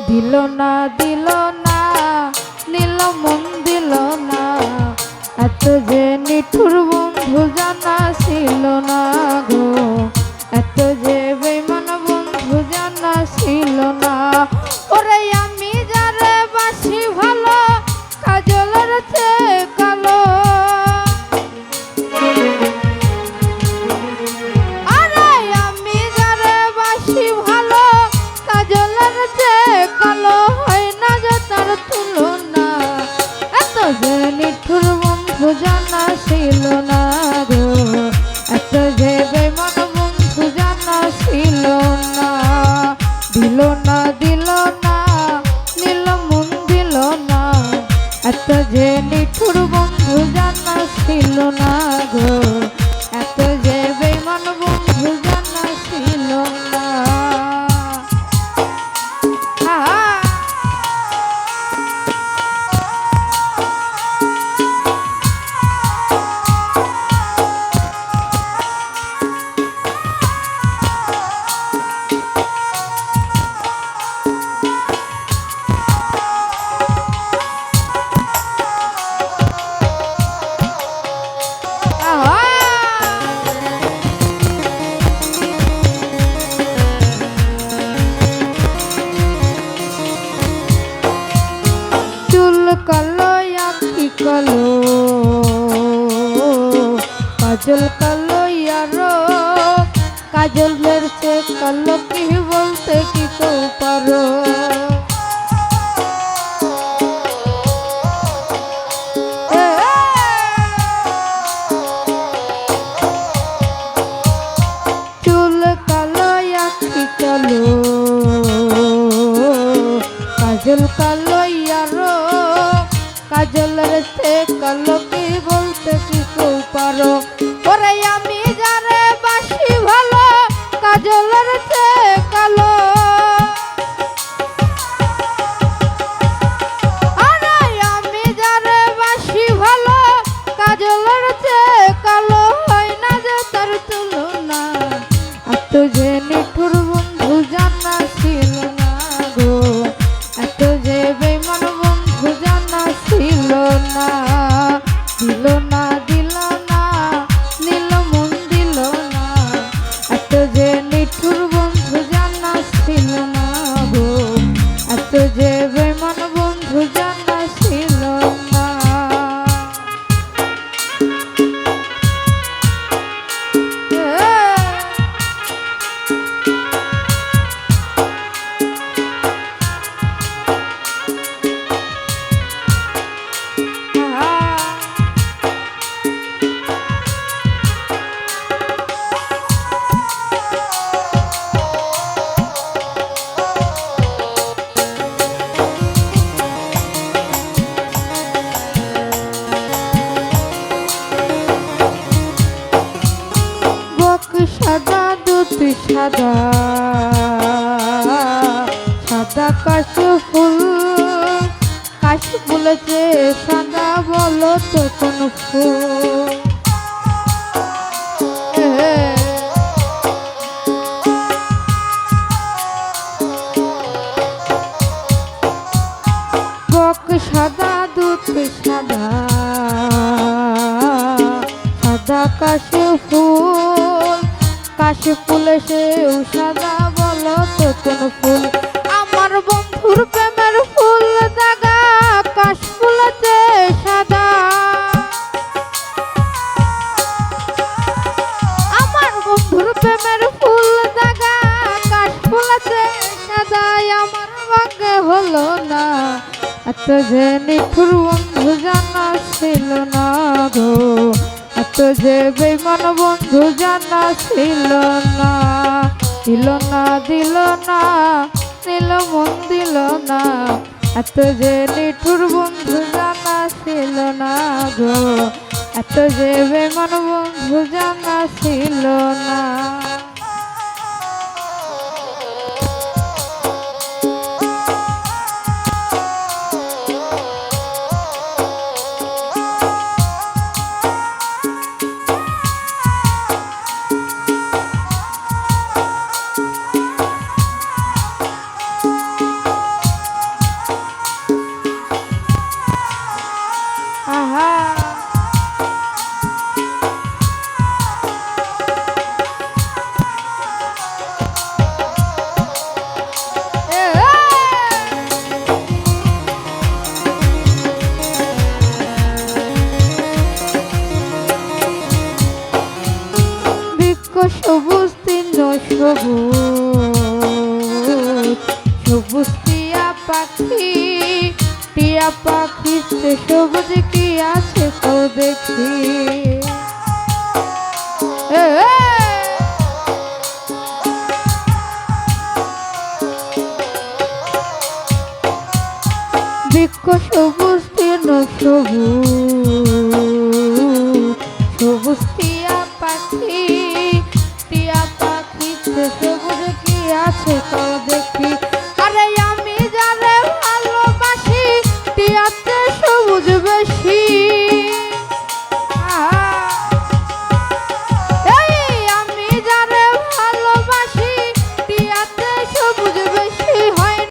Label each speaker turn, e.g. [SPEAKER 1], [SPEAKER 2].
[SPEAKER 1] দিল না দিল না নীল মন দিল না এত যে নিঠুর বন্ধু জানা ছিল না গো এত যে বেঈমান বন্ধু জানা ছিল না ওরে আমি যারে বাসি ভালো কাজলের চেয়ে কালো আরে আমি যারে বাসি ভালো কাজলের চেয়ে কালো হয় না যে তার তুলনা এত যে নিঠুর বন্ধু জানা ছিল না গো এত যে বেঈমান বন্ধু জানা ছিল না দিল না দিল না নীল মন দিল না এত যে নিঠুর বন্ধু জানা ছিল না গো এত যে বেঈমান বন্ধু জানা ছিল না কালো আঁখি কালো কাজল কালো ইয়ারো কাজলের চেয়ে কালো কি বলতে কি কেউ পারো চুল কালো আঁখি কালো কাজল কালো ইয়ারো কাজলের চেয়ে কালো কি বলতে কি কেউ পারো ওরে আমি যারে বাসি ভালো কাজলের চেয়ে কালো আরে আমি যারে বাসি ভালো কাজলের চেয়ে কালো হয় না যে তার তুলনা এত যে নিঠুর বন্ধু জানা ছিল না গো এত যে বেঈমান বন্ধু জানা ছিল না দিল না দিল না নীল মন দিল না এত যে নিঠুর বন্ধু জানা ছিল না গো এত যে বেঈমান বন্ধু জানা ছিল না সাদা দুধ সাদা সাদা কাশ ফুল কাশ ফুলেছে সাদা বলো তো কোন ফুল বক সাদা দুধ সাদা সাদা কাশ ফুল কাশ ফুলে সেও সাদা বলো তো কোন ফুল আমার বন্ধুর প্রেমের ফুল দাগা কাশ ফুলেতে সাদা আমার বন্ধুর প্রেমের ফুল দাগা কাশ ফুলেতে সাদা আমার ভাগ্যে হলো না এত যে নিঠুর বন্ধু জানা ছিল না গো এত যে বেঈমান বন্ধু জানা ছিল না দিল না দিল না নীল মন দিল না এত যে নিঠুর বন্ধু জানা ছিল না গো এত যে বেঈমান বন্ধু জানা ছিল না সবুজ সবুজ টিয়া পাখি, টিয়া পাখিতে সবুজ কি আছে তো দেখি। বৃক্ষ সবুজ তৃণ সবুজ সবুজ টিয়া পাখি, টিয়া পাখিতে সবুজ কি আছে তো দেখি। আরে আমি যারে ভালোবাসি টিয়াতে সবুজ বেশি।